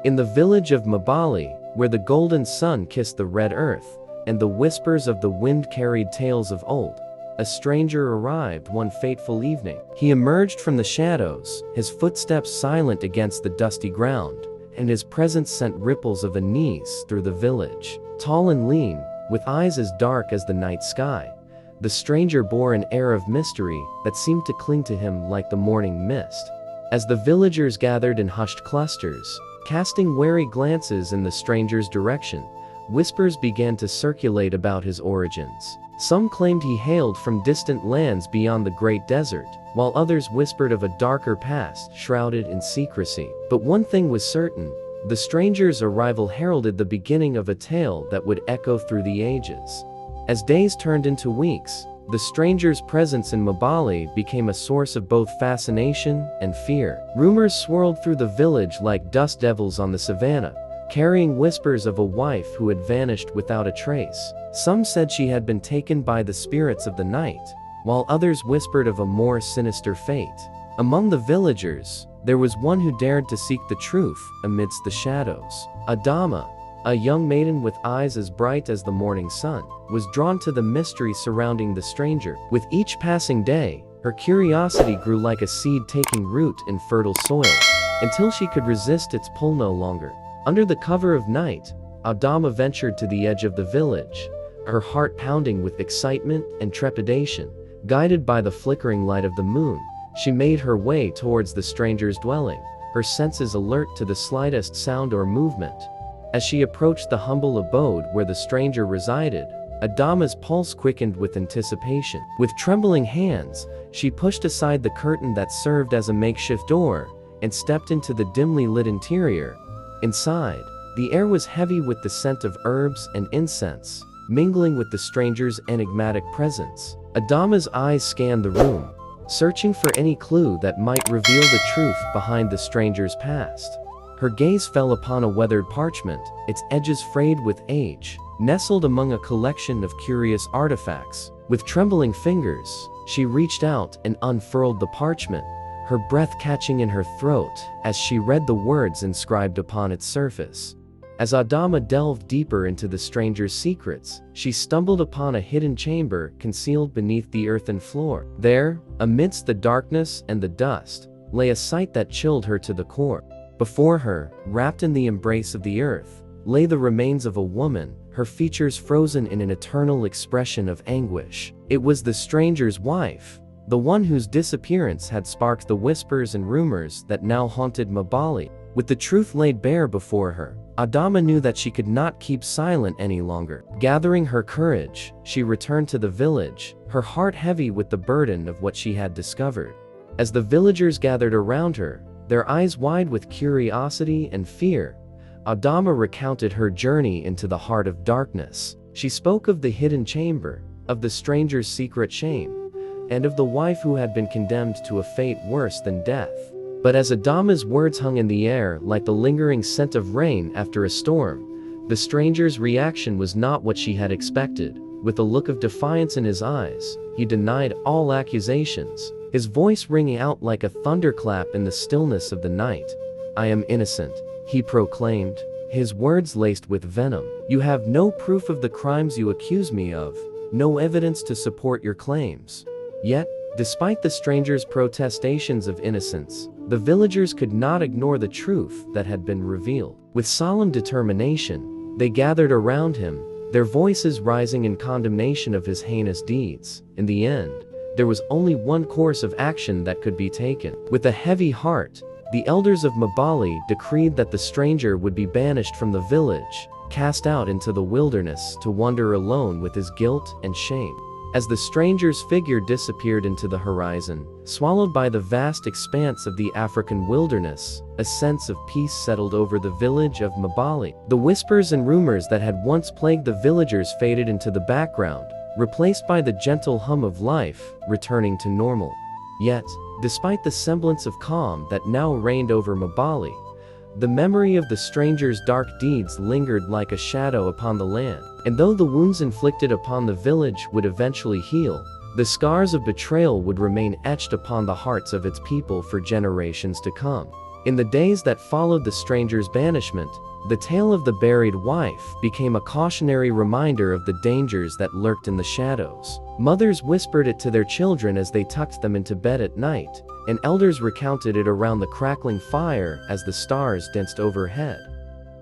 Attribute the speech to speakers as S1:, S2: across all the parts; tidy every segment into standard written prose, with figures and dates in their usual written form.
S1: In the village of Mabali, where the golden sun kissed the red earth, and the whispers of the wind carried tales of old, a stranger arrived one fateful evening. He emerged from the shadows, his footsteps silent against the dusty ground, and his presence sent ripples of unease through the village. Tall and lean, with eyes as dark as the night sky, the stranger bore an air of mystery that seemed to cling to him like the morning mist. As the villagers gathered in hushed clusters, casting wary glances in the stranger's direction, whispers began to circulate about his origins. Some claimed he hailed from distant lands beyond the great desert, while others whispered of a darker past shrouded in secrecy. But one thing was certain: the stranger's arrival heralded the beginning of a tale that would echo through the ages. As days turned into weeks, the stranger's presence in Mabali became a source of both fascination and fear. Rumors swirled through the village like dust devils on the savannah, carrying whispers of a wife who had vanished without a trace. Some said she had been taken by the spirits of the night, while others whispered of a more sinister fate. Among the villagers, there was one who dared to seek the truth amidst the shadows. Adama, a young maiden with eyes as bright as the morning sun, was drawn to the mystery surrounding the stranger. With each passing day, her curiosity grew like a seed taking root in fertile soil, until she could resist its pull no longer. Under the cover of night, Adama ventured to the edge of the village, her heart pounding with excitement and trepidation. Guided by the flickering light of the moon, she made her way towards the stranger's dwelling, her senses alert to the slightest sound or movement. As she approached the humble abode where the stranger resided, Adama's pulse quickened with anticipation. With trembling hands, she pushed aside the curtain that served as a makeshift door and stepped into the dimly lit interior. Inside, the air was heavy with the scent of herbs and incense, mingling with the stranger's enigmatic presence. Adama's eyes scanned the room, searching for any clue that might reveal the truth behind the stranger's past. Her gaze fell upon a weathered parchment, its edges frayed with age, nestled among a collection of curious artifacts. With trembling fingers, she reached out and unfurled the parchment, her breath catching in her throat as she read the words inscribed upon its surface. As Adama delved deeper into the stranger's secrets, she stumbled upon a hidden chamber concealed beneath the earthen floor. There, amidst the darkness and the dust, lay a sight that chilled her to the core. Before her, wrapped in the embrace of the earth, lay the remains of a woman, her features frozen in an eternal expression of anguish. It was the stranger's wife, the one whose disappearance had sparked the whispers and rumors that now haunted Mabali. With the truth laid bare before her, Adama knew that she could not keep silent any longer. Gathering her courage, she returned to the village, her heart heavy with the burden of what she had discovered. As the villagers gathered around her, their eyes wide with curiosity and fear, Adama recounted her journey into the heart of darkness. She spoke of the hidden chamber, of the stranger's secret shame, and of the wife who had been condemned to a fate worse than death. But as Adama's words hung in the air like the lingering scent of rain after a storm, the stranger's reaction was not what she had expected. With a look of defiance in his eyes, he denied all accusations, his voice ringing out like a thunderclap in the stillness of the night. "I am innocent," he proclaimed, his words laced with venom. "You have no proof of the crimes you accuse me of, no evidence to support your claims." Yet, despite the stranger's protestations of innocence, the villagers could not ignore the truth that had been revealed. With solemn determination, they gathered around him, their voices rising in condemnation of his heinous deeds. In the end, there was only one course of action that could be taken. With a heavy heart, the elders of Mabali decreed that the stranger would be banished from the village, cast out into the wilderness to wander alone with his guilt and shame. As the stranger's figure disappeared into the horizon, swallowed by the vast expanse of the African wilderness, a sense of peace settled over the village of Mabali. The whispers and rumors that had once plagued the villagers faded into the background, replaced by the gentle hum of life, returning to normal. Yet, despite the semblance of calm that now reigned over Mabali, the memory of the stranger's dark deeds lingered like a shadow upon the land. And though the wounds inflicted upon the village would eventually heal, the scars of betrayal would remain etched upon the hearts of its people for generations to come. In the days that followed the stranger's banishment, the tale of the buried wife became a cautionary reminder of the dangers that lurked in the shadows. Mothers whispered it to their children as they tucked them into bed at night, and elders recounted it around the crackling fire as the stars danced overhead.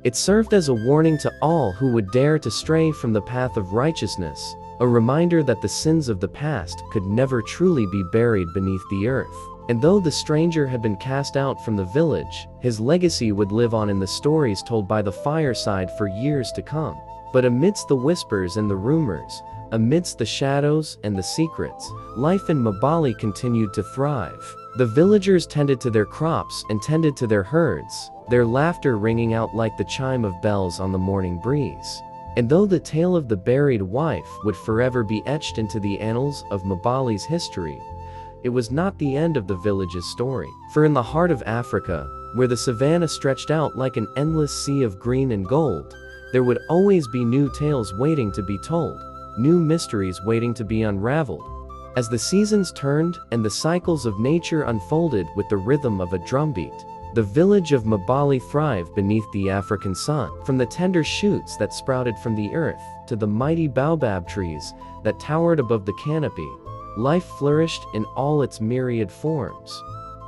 S1: It served as a warning to all who would dare to stray from the path of righteousness, a reminder that the sins of the past could never truly be buried beneath the earth. And though the stranger had been cast out from the village, his legacy would live on in the stories told by the fireside for years to come. But amidst the whispers and the rumors, amidst the shadows and the secrets, life in Mabali continued to thrive. The villagers tended to their crops and tended to their herds, their laughter ringing out like the chime of bells on the morning breeze. And though the tale of the buried wife would forever be etched into the annals of Mabali's history, it was not the end of the village's story. For in the heart of Africa, where the savannah stretched out like an endless sea of green and gold, there would always be new tales waiting to be told, new mysteries waiting to be unraveled. As the seasons turned and the cycles of nature unfolded with the rhythm of a drumbeat, the village of Mabali thrived beneath the African sun. From the tender shoots that sprouted from the earth to the mighty baobab trees that towered above the canopy, life flourished in all its myriad forms.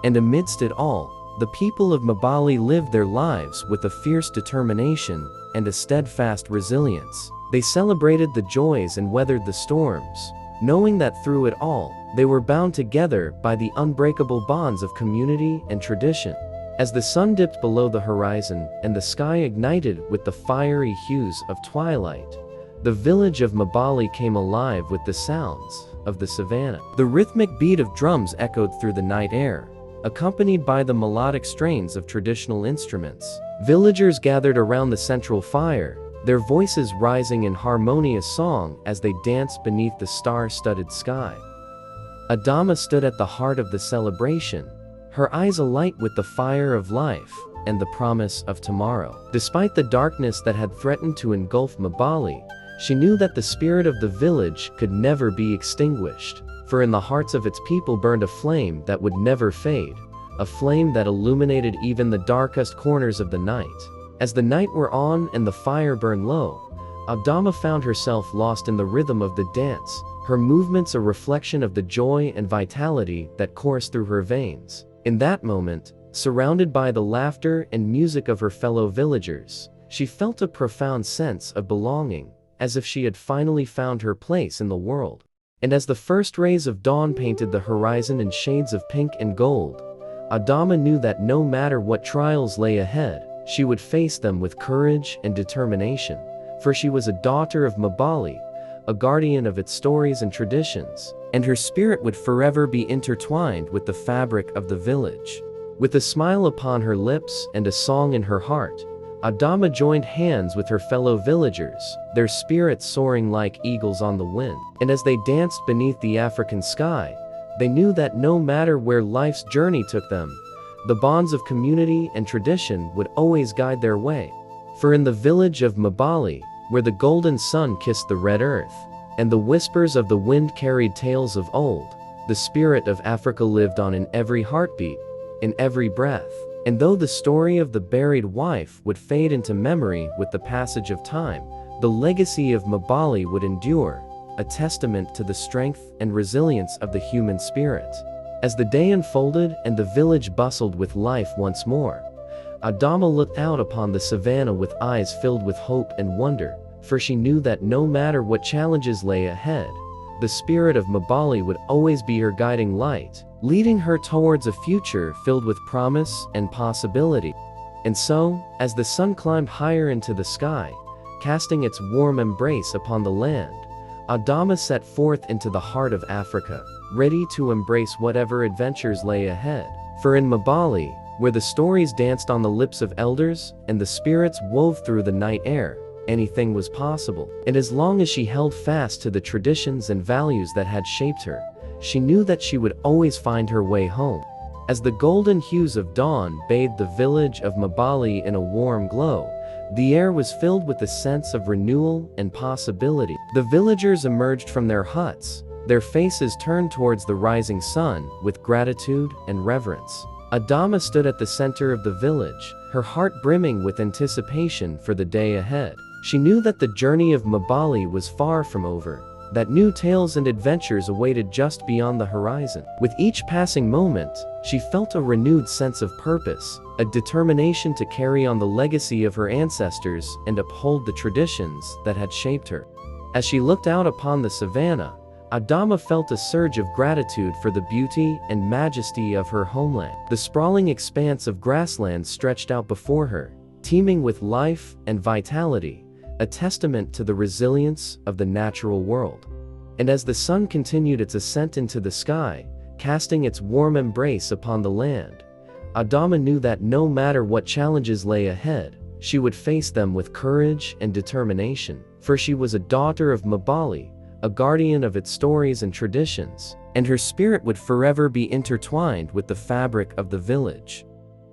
S1: And amidst it all, the people of Mabali lived their lives with a fierce determination and a steadfast resilience. They celebrated the joys and weathered the storms, knowing that through it all, they were bound together by the unbreakable bonds of community and tradition. As the sun dipped below the horizon and the sky ignited with the fiery hues of twilight, the village of Mabali came alive with the sounds of the savannah. The rhythmic beat of drums echoed through the night air, accompanied by the melodic strains of traditional instruments. Villagers gathered around the central fire, their voices rising in harmonious song as they danced beneath the star-studded sky. Adama stood at the heart of the celebration, her eyes alight with the fire of life and the promise of tomorrow. Despite the darkness that had threatened to engulf Mabali, she knew that the spirit of the village could never be extinguished, for in the hearts of its people burned a flame that would never fade, a flame that illuminated even the darkest corners of the night. As the night wore on and the fire burned low, Adama found herself lost in the rhythm of the dance, her movements a reflection of the joy and vitality that coursed through her veins. In that moment, surrounded by the laughter and music of her fellow villagers, she felt a profound sense of belonging, as if she had finally found her place in the world. And as the first rays of dawn painted the horizon in shades of pink and gold, Adama knew that no matter what trials lay ahead, she would face them with courage and determination, for she was a daughter of Mabali, a guardian of its stories and traditions, and her spirit would forever be intertwined with the fabric of the village. With a smile upon her lips and a song in her heart, Adama joined hands with her fellow villagers, their spirits soaring like eagles on the wind. And as they danced beneath the African sky, they knew that no matter where life's journey took them, the bonds of community and tradition would always guide their way. For in the village of Mabali, where the golden sun kissed the red earth, and the whispers of the wind carried tales of old, the spirit of Africa lived on in every heartbeat, in every breath. And though the story of the buried wife would fade into memory with the passage of time, the legacy of Mabali would endure, a testament to the strength and resilience of the human spirit. As the day unfolded and the village bustled with life once more, Adama looked out upon the savannah with eyes filled with hope and wonder, for she knew that no matter what challenges lay ahead, the spirit of Mabali would always be her guiding light, leading her towards a future filled with promise and possibility. And so, as the sun climbed higher into the sky, casting its warm embrace upon the land, Adama set forth into the heart of Africa, ready to embrace whatever adventures lay ahead. For in Mabali, where the stories danced on the lips of elders and the spirits wove through the night air, anything was possible. And as long as she held fast to the traditions and values that had shaped her, she knew that she would always find her way home. As the golden hues of dawn bathed the village of Mabali in a warm glow, the air was filled with a sense of renewal and possibility. The villagers emerged from their huts, their faces turned towards the rising sun with gratitude and reverence. Adama stood at the center of the village, her heart brimming with anticipation for the day ahead. She knew that the journey of Mabali was far from over, that new tales and adventures awaited just beyond the horizon. With each passing moment, she felt a renewed sense of purpose, a determination to carry on the legacy of her ancestors and uphold the traditions that had shaped her. As she looked out upon the savannah, Adama felt a surge of gratitude for the beauty and majesty of her homeland. The sprawling expanse of grassland stretched out before her, teeming with life and vitality, a testament to the resilience of the natural world. And as the sun continued its ascent into the sky, casting its warm embrace upon the land, Adama knew that no matter what challenges lay ahead, she would face them with courage and determination. For she was a daughter of Mabali, a guardian of its stories and traditions, and her spirit would forever be intertwined with the fabric of the village.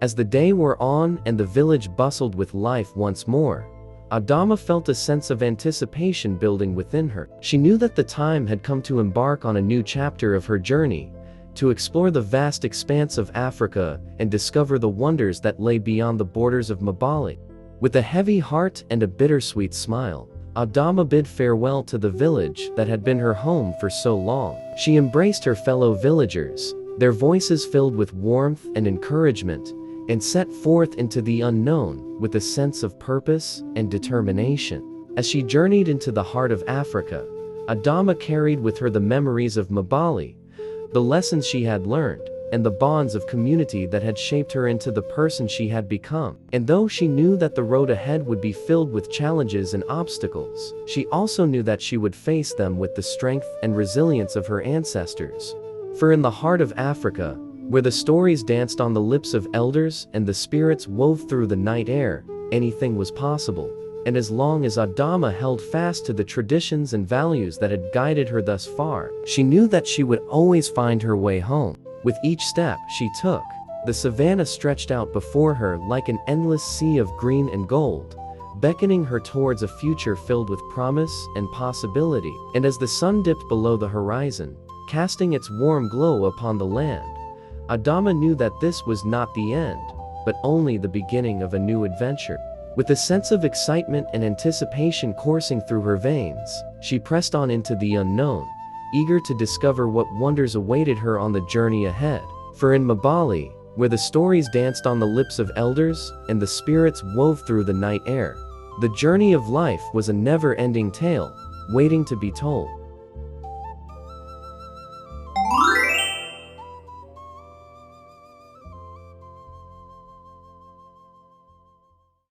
S1: As the day wore on and the village bustled with life once more, Adama felt a sense of anticipation building within her. She knew that the time had come to embark on a new chapter of her journey, to explore the vast expanse of Africa and discover the wonders that lay beyond the borders of Mabali. With a heavy heart and a bittersweet smile, Adama bid farewell to the village that had been her home for so long. She embraced her fellow villagers, their voices filled with warmth and encouragement, and set forth into the unknown with a sense of purpose and determination. As she journeyed into the heart of Africa, Adama carried with her the memories of Mabali, the lessons she had learned, and the bonds of community that had shaped her into the person she had become. And though she knew that the road ahead would be filled with challenges and obstacles, she also knew that she would face them with the strength and resilience of her ancestors. For in the heart of Africa, where the stories danced on the lips of elders and the spirits wove through the night air, anything was possible. And as long as Adama held fast to the traditions and values that had guided her thus far, she knew that she would always find her way home. With each step she took, the savannah stretched out before her like an endless sea of green and gold, beckoning her towards a future filled with promise and possibility. And as the sun dipped below the horizon, casting its warm glow upon the land, Adama knew that this was not the end, but only the beginning of a new adventure. With a sense of excitement and anticipation coursing through her veins, she pressed on into the unknown, eager to discover what wonders awaited her on the journey ahead. For in Mabali, where the stories danced on the lips of elders and the spirits wove through the night air, the journey of life was a never-ending tale, waiting to be told.